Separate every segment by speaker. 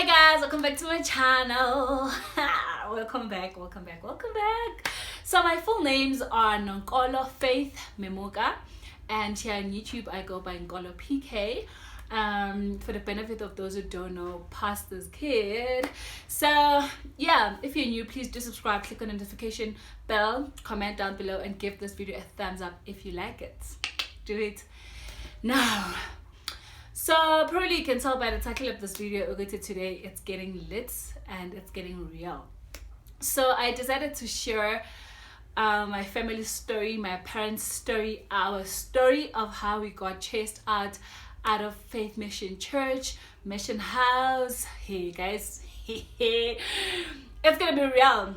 Speaker 1: Hi guys, welcome back to my channel. welcome back. So my full names are Nonkolo Faith Memuka, and here on YouTube I go by Nkolo PK. For the benefit of those who don't know, pastor's kid. So yeah, if you're new, please do subscribe, click on the notification bell, comment down below, and give this video a thumbs up if you like it. Do it now. So probably you can tell by the title of this video, today it's getting lit and it's getting real. So I decided to share my family story, my parents' story, our story of how we got chased out of Faith Mission Church, Mission House. Hey guys, it's gonna be real.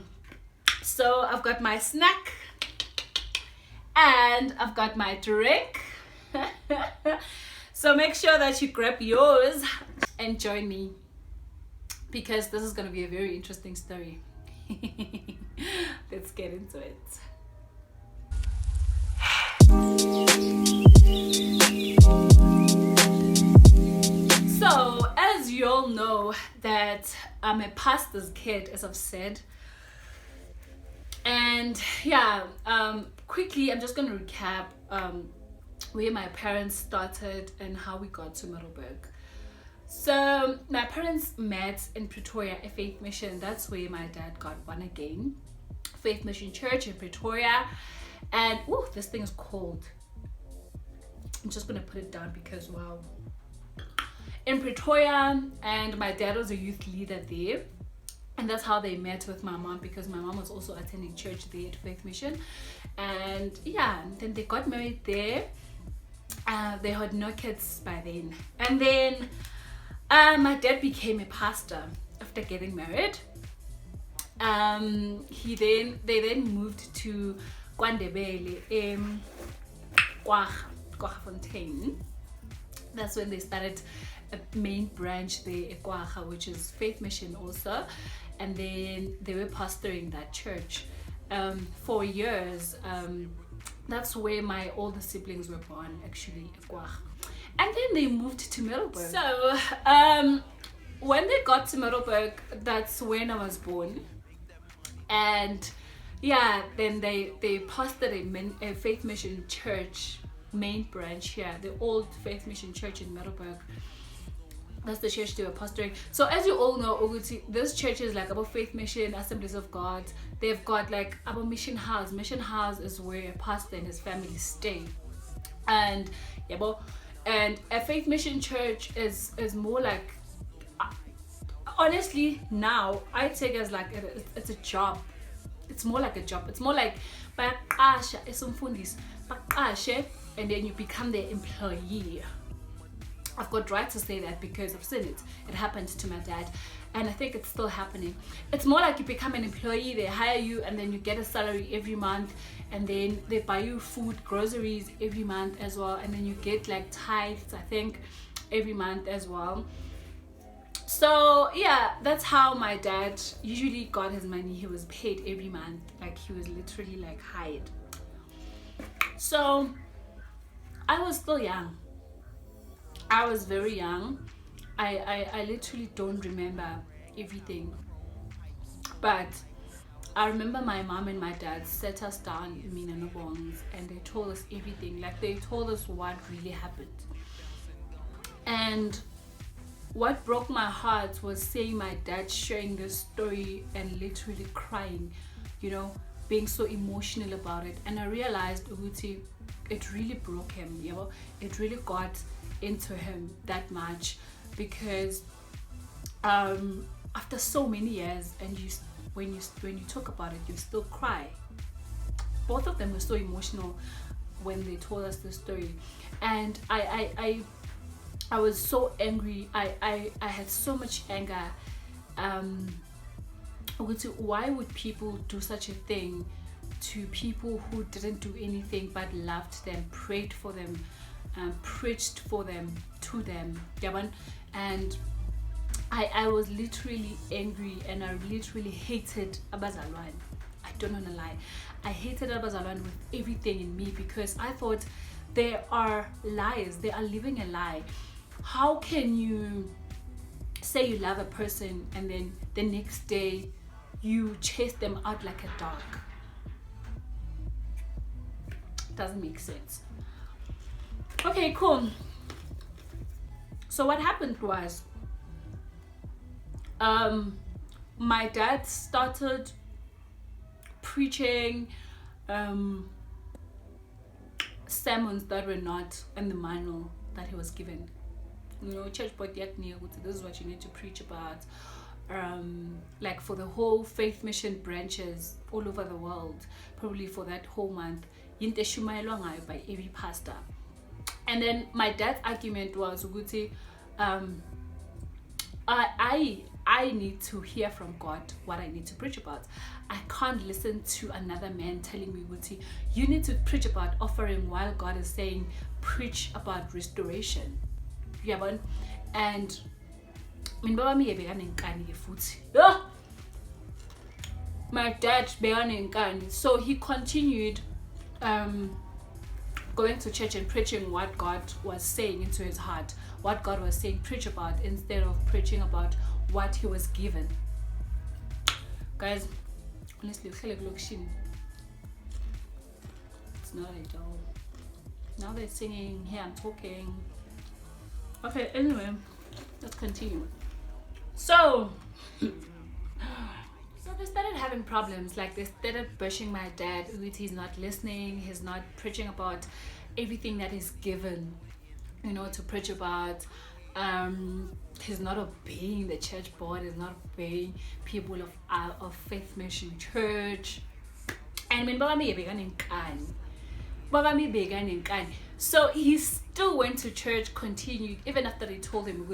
Speaker 1: So I've got my snack and I've got my drink. So make sure that you grab yours and join me, because this is going to be a very interesting story. Let's get into it. So as you all know that I'm a pastor's kid, as I've said. And yeah, quickly I'm just going to recap where my parents started and how we got to Middelburg. So my parents met in Pretoria, a Faith Mission. That's where my dad got born again. Faith Mission Church in Pretoria. And oh, this thing is cold. I'm just gonna put it down because wow. In Pretoria, and my dad was a youth leader there. And that's how they met with my mom, because my mom was also attending church there at Faith Mission. And yeah, then they got married there. They had no kids by then, and then my dad became a pastor after getting married. They then moved to KwaNdebele, Kwaggafontein. That's when they started a main branch there at Kwagga, which is Faith Mission also, and then they were pastoring that church for years. That's where my older siblings were born, actually, at Kwagga. And then they moved to Middelburg. So when they got to Middelburg, that's when I was born. And yeah, then they pastored a Faith Mission Church main branch here, the old Faith Mission Church in Middelburg. That's the church they were pastoring. So as you all know, this church is like about Faith Mission, Assemblies of God. They've got like about Mission House. Mission House is where a pastor and his family stay. And yeah, and a Faith Mission Church is more like, honestly now I take it as like it's a job. It's more like a job. It's more like and then you become their employee. I've got right to say that because I've seen it. It happened to my dad, and I think it's still happening. It's more like you become an employee. They hire you, and then you get a salary every month, and then they buy you food, groceries every month as well, and then you get like tithes, I think, every month as well. So yeah, that's how my dad usually got his money. He was paid every month, like he was literally like hired. So I was still young. I was very young. I literally don't remember everything, but I remember my mom and my dad sat us down in Minanobongs, and they told us everything. Like they told us what really happened. And what broke my heart was seeing my dad sharing this story and literally crying, being so emotional about it. And I realized it really broke him, it really got into him that much, because after so many years, and when you talk about it, you still cry. Both of them were so emotional when they told us the story, and I was so angry. I had so much anger. Why would people do such a thing to people who didn't do anything but loved them, prayed for them, preached for them, to them, and I was literally angry, and I literally hated Abazalwane. I don't want to lie, I hated Abazalwane with everything in me, because I thought they are lies, they are living a lie. How can you say you love a person and then the next day you chase them out like a dog. Doesn't make sense. Okay, cool. So what happened was, my dad started preaching sermons that were not in the manual that he was given. You know, church board, this is what you need to preach about. Like for the whole faith mission branches all over the world, probably for that whole month, by every pastor. And then my dad's argument was, I need to hear from God what I need to preach about. I can't listen to another man telling me, you need to preach about offering, while God is saying preach about restoration. Yeah, and my dad began, so he continued going to church and preaching what God was saying into his heart, what God was saying preach about, instead of preaching about what he was given. Guys, honestly, it's not at all. Now they're singing, here I'm talking. Okay, anyway, let's continue. So they started having problems. Like, they started bashing my dad. He's not listening. He's not preaching about everything that is given, to preach about. He's not obeying the church board. He's not obeying people of Faith Mission Church. And so he still went to church, continued, even after they told him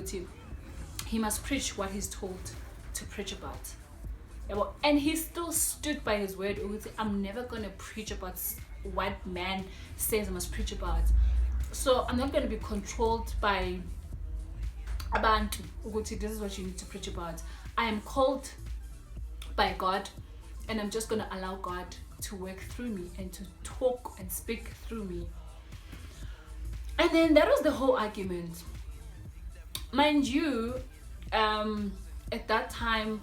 Speaker 1: he must preach what he's told to preach about. And he still stood by his word. I'm never going to preach about what man says I must preach about. So I'm not going to be controlled by abantu. This is what you need to preach about. I am called by God, and I'm just going to allow God to work through me and to talk and speak through me. And then that was the whole argument. Mind you, at that time,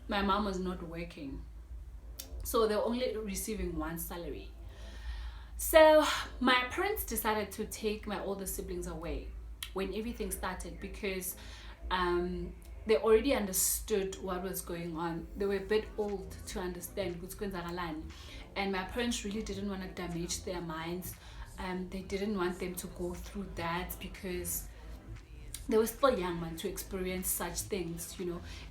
Speaker 1: my mom was not working, so they were only receiving one salary. So my parents decided to take my older siblings away when everything started, because they already understood what was going on. They were a bit old to understand what's going on, and my parents really didn't want to damage their minds. They didn't want them to go through that, because they were still young, man, to experience such things,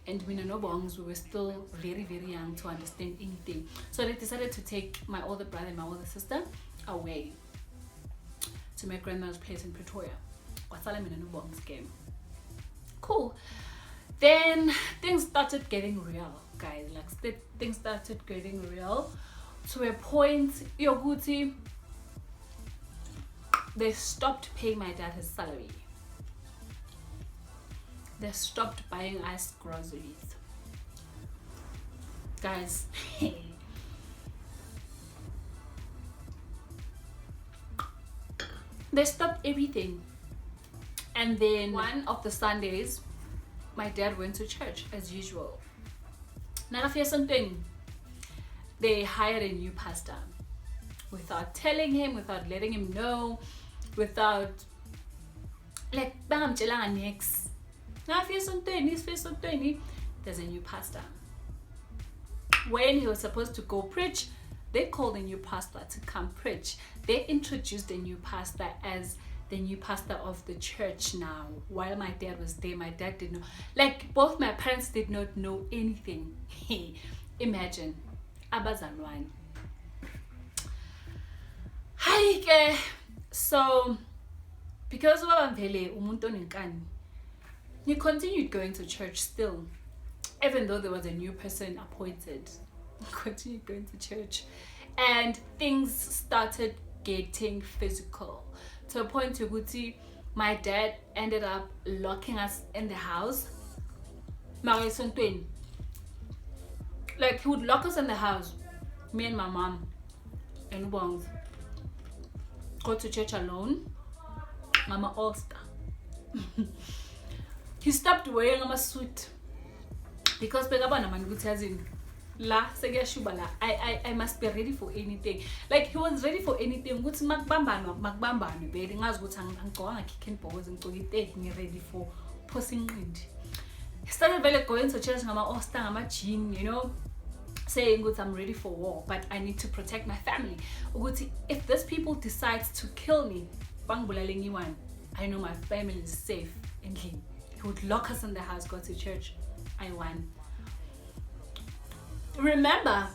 Speaker 1: and we were still very, very young to understand anything. So they decided to take my older brother and my older sister away to my grandmother's place in Pretoria. Cool. Then things started getting real, guys. Like, things started getting real to a point, they stopped paying my dad his salary. They stopped buying us groceries. Guys, they stopped everything. And then one of the Sundays, my dad went to church as usual. Now, they hired a new pastor without telling him, without letting him know, without next. Now, there's a new pastor. When he was supposed to go preach, they called a new pastor to come preach. They introduced the new pastor as the new pastor of the church now. While my dad was there, my dad didn't know. Like, both my parents did not know anything. Imagine. Abazalwane. Hi. So, because of he continued going to church still, even though there was a new person appointed. He continued going to church, and things started getting physical to a point to my dad ended up locking us in the house. Like, he would lock us in the house, me and my mom and Wong, go to church alone. Mama Ulster. he stopped wearing a suit because I must be ready for anything. Like he was ready for anything. Ready for posting. He started going to church, you know, saying I'm ready for war, but I need to protect my family. If these people decide to kill me, I know my family is safe in him. He would lock us in the house, go to church. I won. Remember,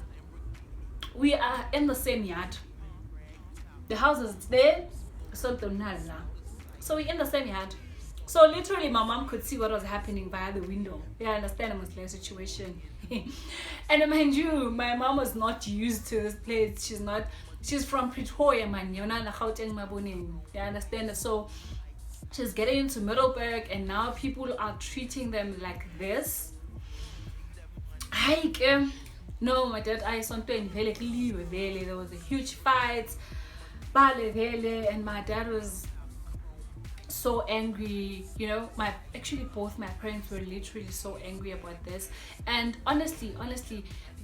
Speaker 1: we are in the same yard. The house is there, so we're in the same yard. So literally my mom could see what was happening via the window. Yeah, I understand the Muslim situation. And mind you, my mom was not used to this place. She's from Pretoria, man. You understand? So she's getting into Middleburg, and now people are treating them like this. No, my dad, I saw there was a huge fight, and my dad was so angry. You know, both my parents were literally so angry about this. And honestly,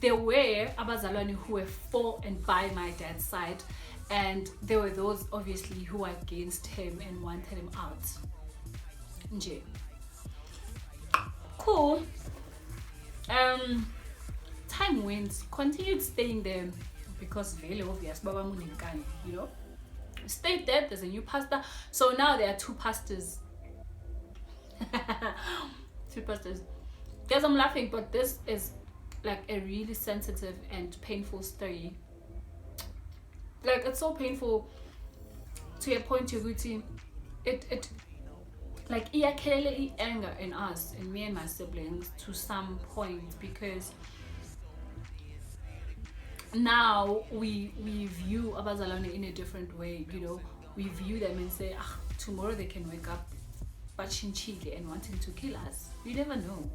Speaker 1: there were abazalwane who were for and by my dad's side, and there were those obviously who were against him and wanted him out. Nje. Cool. Time went, continued staying there because very obvious, Baba Munikani, you know. Stayed there, there's a new pastor. So now there are two pastors. Two pastors. Guys, I'm laughing, but this is like a really sensitive and painful story. Like, it's so painful to a point to it like anger in us, in me and my siblings, to some point, because now we view abazalwane in a different way. You know, we view them and say, tomorrow they can wake up bachinchile and wanting to kill us. You never know.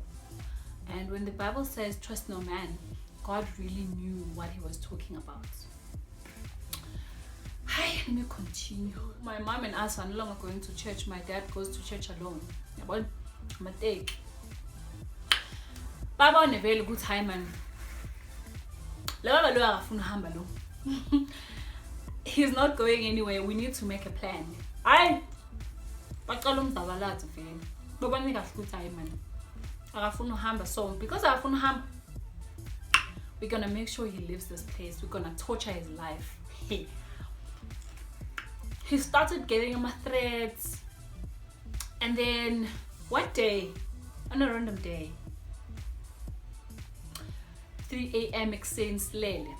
Speaker 1: And when the Bible says trust no man, God really knew what he was talking about. Hi, let me continue. My mom and us are no longer going to church. My dad goes to church alone. I'm a take. Baba on a very good time, man. He's not going anywhere. We need to make a plan. So because we're gonna make sure he leaves this place. We're gonna torture his life. He started getting my threats, and then one day, on a random day, 3 a.m. exchange lele.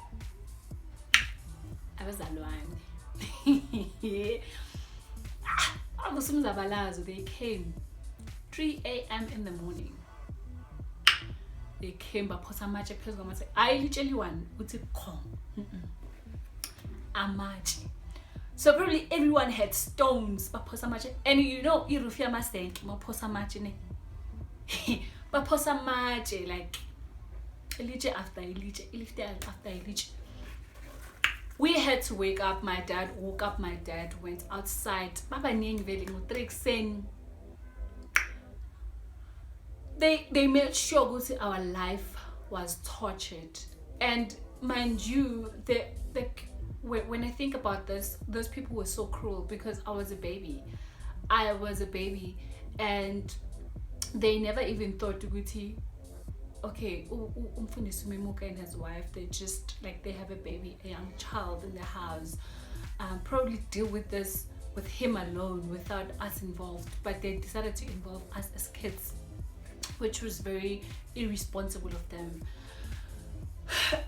Speaker 1: I was alone. They came 3 a.m. in the morning. They came by Posamache Pesgama say, I literally one with it come. Amachi. So probably everyone had stones by Posamache. And you know, Irufia Mastank, ma Posamache ne. But Posamache, like Elige after Elige, Ilifte after Elige. We had to wake up. My dad woke up. My dad went outside. Baba Ning Veling Trixen. They made sure our life was tortured. And mind you, when I think about this, those people were so cruel because I was a baby. And they never even thought to okay, Umfundisi Memuka and his wife, they just like they have a baby, a young child in the house. Probably deal with this with him alone without us involved. But they decided to involve us as kids, which was very irresponsible of them.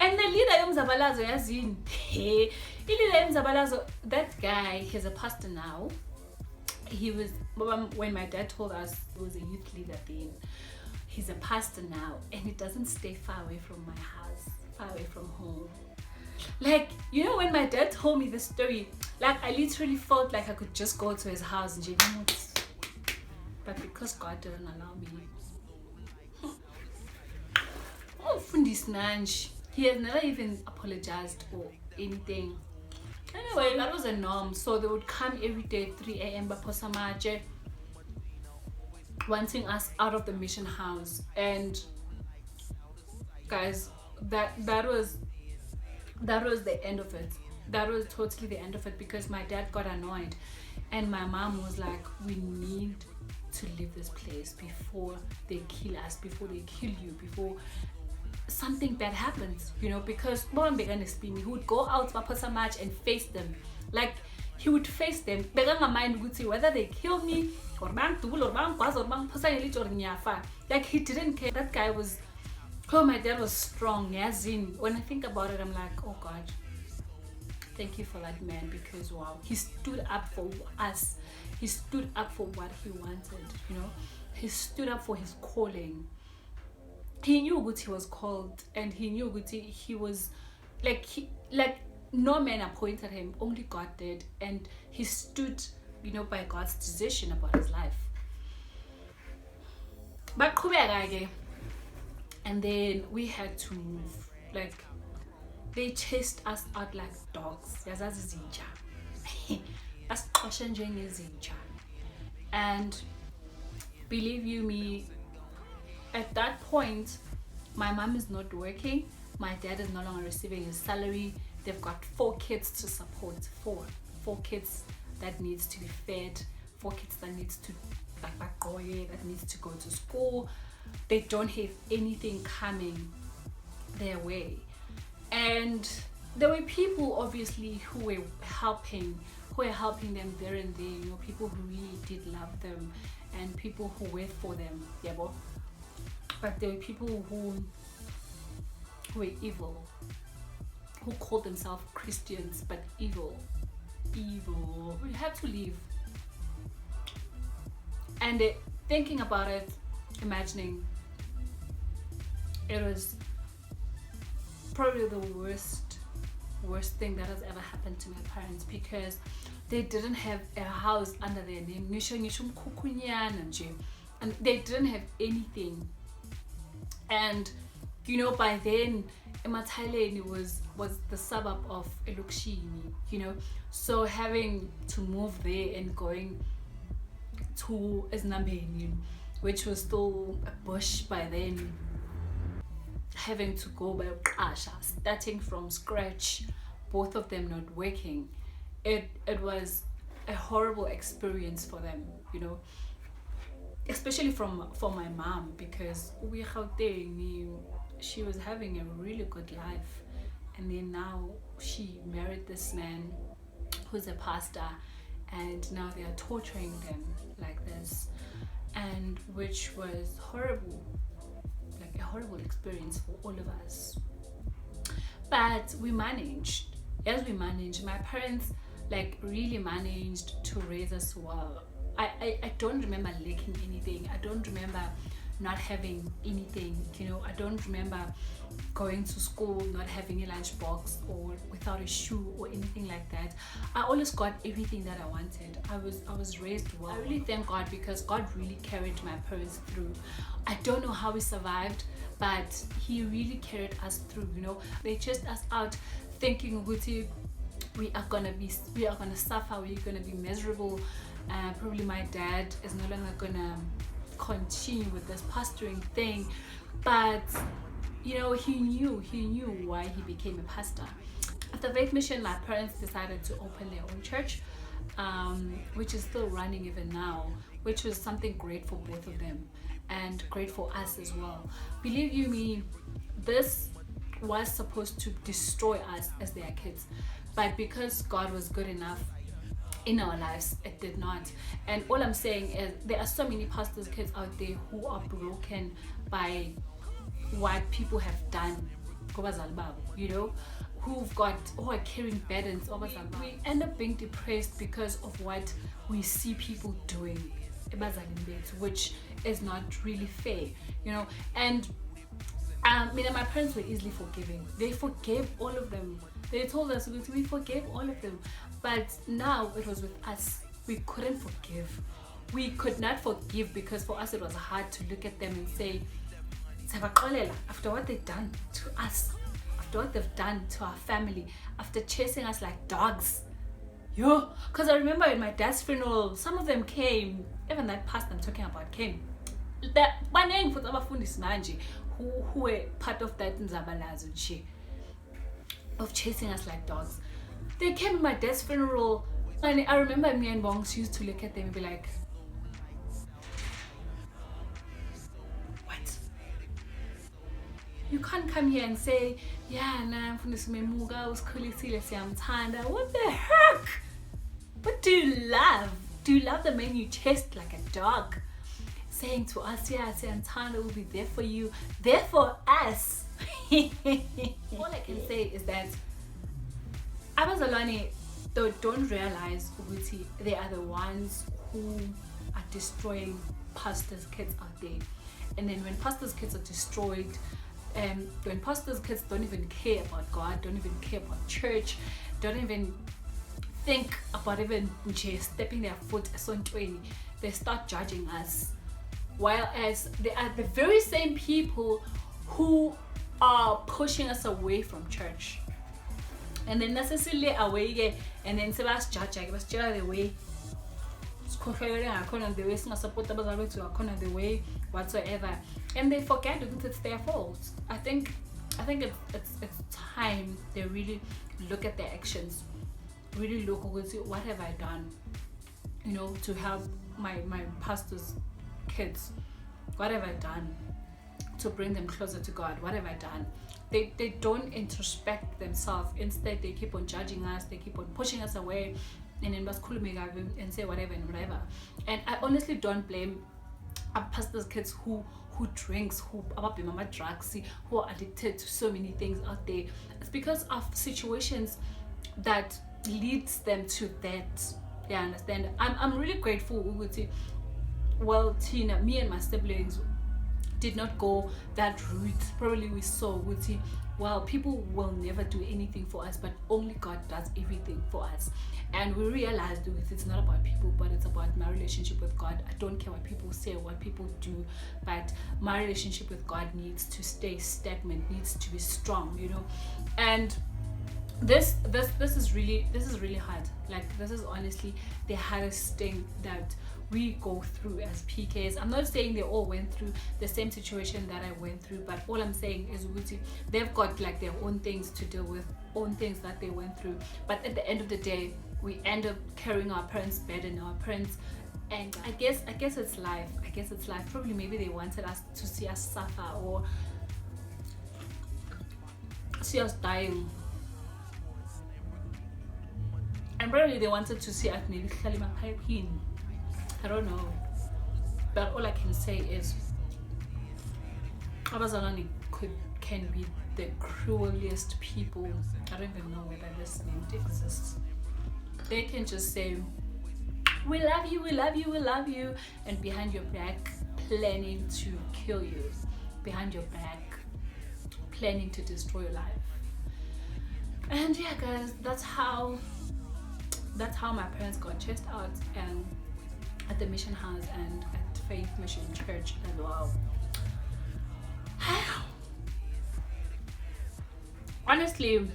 Speaker 1: And the leader Mzabalazo Yazin, that guy, he's a pastor now. He was, when my dad told us he was a youth leader then, he's a pastor now, and he doesn't stay far away from my house, far away from home. Like, you know, when my dad told me the story, like I literally felt like I could just go to his house and but because God didn't allow me. He has never even apologized or anything. Anyway, that was a norm. So they would come every day 3 a.m. Baposamaje. wanting us out of the mission house. And guys, that was the end of it. That was totally the end of it, because my dad got annoyed and my mom was like, we need to leave this place before they kill us, before they kill you, before something bad happens, you know, because he would go out much and face them. Like, he would face them. Mind would say whether they kill me or like, he didn't care. That guy was, oh, my dad was strong. When I think about it, I'm like, oh God, thank you for that man, because wow, he stood up for us. He stood up for what he wanted, you know. He stood up for his calling. He knew what he was called, and he knew what he was like. No man appointed him, only God did, and he stood, you know, by God's decision about his life. But and then we had to move. Like, they chased us out like dogs. And believe you me, at that point, my mom is not working. My dad is no longer receiving his salary. They've got 4 kids to support. Four kids that needs to be fed. 4 kids that needs to that needs to go to school. They don't have anything coming their way. And there were people obviously who were helping them there and there, you know, people who really did love them and people who wait for them, yeah, but there were people who were evil, who called themselves Christians but evil. We had to leave. And thinking about it, imagining, it was probably the worst thing that has ever happened to my parents, because they didn't have a house under their name, and they didn't have anything. And you know, by then Emathileni was the suburb of Elukshini, you know, so having to move there and going to Eznambeni, which was still a bush by then, having to go by Qasha, starting from scratch, both of them not working, it was a horrible experience for them, you know, especially for my mom, because she was having a really good life, and then now she married this man who's a pastor, and now they are torturing them like this, and which was horrible, like a horrible experience for all of us. But we managed. As we managed, my parents like really managed to raise us well. I don't remember lacking anything. I don't remember not having anything, you know. I don't remember going to school not having a lunch box or without a shoe or anything like that. I always got everything that I wanted. I was raised well. I really thank God, because God really carried my parents through. I don't know how we survived, but he really carried us through, you know. They chased us out thinking we are gonna suffer, we're gonna be miserable. Probably my dad is no longer gonna continue with this pastoring thing, but you know, he knew why he became a pastor. After Faith Mission, my parents decided to open their own church, which is still running even now, which was something great for both of them and great for us as well. Believe you me, this was supposed to destroy us as their kids, but because God was good enough in our lives, it did not. And all I'm saying is, there are so many pastors' kids out there who are broken by what people have done, you know, who are carrying burdens. We end up being depressed because of what we see people doing, which is not really fair, you know. And my parents were easily forgiving. They forgave all of them. They told us we forgave all of them. But now it was with us. We couldn't forgive. We could not forgive, because for us it was hard to look at them and say, after what they've done to us, after what they've done to our family, after chasing us like dogs. Because I remember at my dad's funeral, some of them came, even that pastor I'm talking about came. that baningi futhi abafundisi manje who were part of that nzabalazo nje of chasing us like dogs. They came to my dad's funeral, and I remember me and Bongs used to look at them and be like, what? You can't come here and say, yeah, nah, mfundisi Memuka usikhulisile siyamthanda. What the heck? What do you love? Do you love the man you chased like a dog? Saying to us, yeah, siyamthanda, will be there for you, there for us. All I can say is that abazalwane don't realize ukuthi they are the ones who are destroying pastors' kids out there. And then when pastors' kids are destroyed, when pastors' kids don't even care about God, don't even care about church, don't even think about even stepping their foot esontweni, they start judging us. While as they are the very same people who are pushing us away from church. And then necessarily away, and then say us judge the way the way whatsoever, and they forget that it's their fault. I think it's time they really look at their actions, really look and see what have I done, to help my pastor's kids. What have I done to bring them closer to God? What have I done? They don't introspect themselves. Instead, they keep on judging us. They keep on pushing us away, and then and say whatever and whatever. And I honestly don't blame our pastors' kids who drinks, who are drugs, who are addicted to so many things out there. It's because of situations that leads them to that. Yeah, understand. I'm really grateful. Well, Tina, me and my siblings did not go that route. Probably we saw Wuti, well, people will never do anything for us, but only God does everything for us. And we realized it's not about people, but it's about my relationship with God. I don't care what people say or what people do, but my relationship with God needs to stay stagnant, needs to be strong, And this is really hard. Like, this is honestly the hardest thing that we go through as PKs. I'm not saying they all went through the same situation that I went through, but all I'm saying is they've got like their own things to deal with, own things that they went through. But at the end of the day, we end up carrying our parents' burden, our parents, and I guess it's life. Probably maybe they wanted us to see us suffer or see us dying. And probably they wanted to see us maybe I don't know, but all I can say is abazalwane can be the cruelest people. I don't even know whether this name exists. They can just say, we love you, we love you, we love you, and behind your back planning to kill you, behind your back planning to destroy your life. And yeah, guys, that's how my parents got chased out, and at the mission house and at Faith Mission Church as well. Honestly,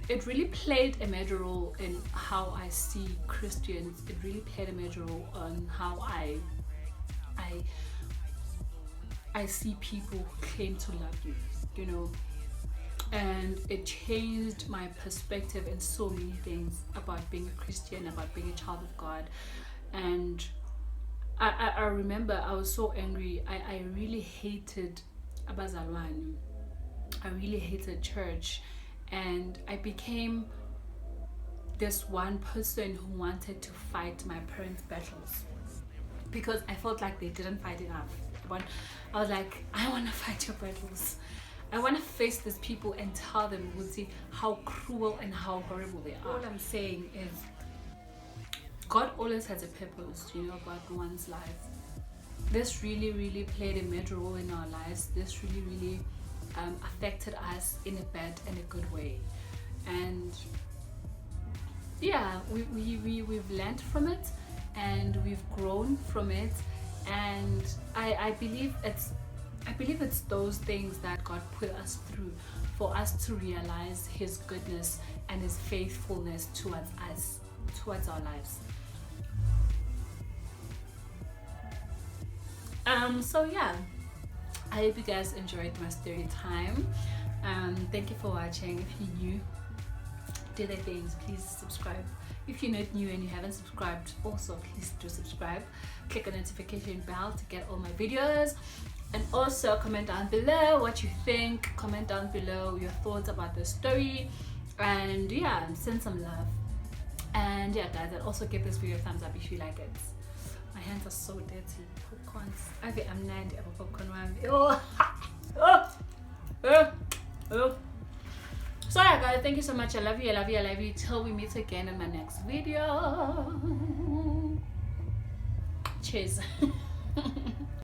Speaker 1: it really played a major role in how I see Christians. It really played a major role on how I see people who claim to love you, and it changed my perspective in so many things about being a Christian, about being a child of God. And I remember I was so angry. I really hated abazalwane. I really hated church, and I became this one person who wanted to fight my parents' battles because I felt like they didn't fight enough. But I was like, I want to fight your battles. I want to face these people and tell them, how cruel and how horrible they are. All I'm saying is, God always has a purpose, about one's life. This really, really played a major role in our lives. This really, really affected us in a bad and a good way. And yeah, we've learned from it, and we've grown from it. And I believe it's those things that God put us through for us to realize His goodness and His faithfulness towards us, towards our lives. So yeah, I hope you guys enjoyed my story time. Thank you for watching. If you're new, do the things, please subscribe. If you're not new and you haven't subscribed, also please do subscribe. Click on the notification bell to get all my videos, and also comment down below what you think. Comment down below your thoughts about the story, and yeah, send some love. And yeah guys, and also give this video a thumbs up if you like it. My hands are so dirty. Popcorns. I'm not a popcorn one. So yeah guys, thank you so much. I love you, I love you, I love you. Till we meet again in my next video. Cheers.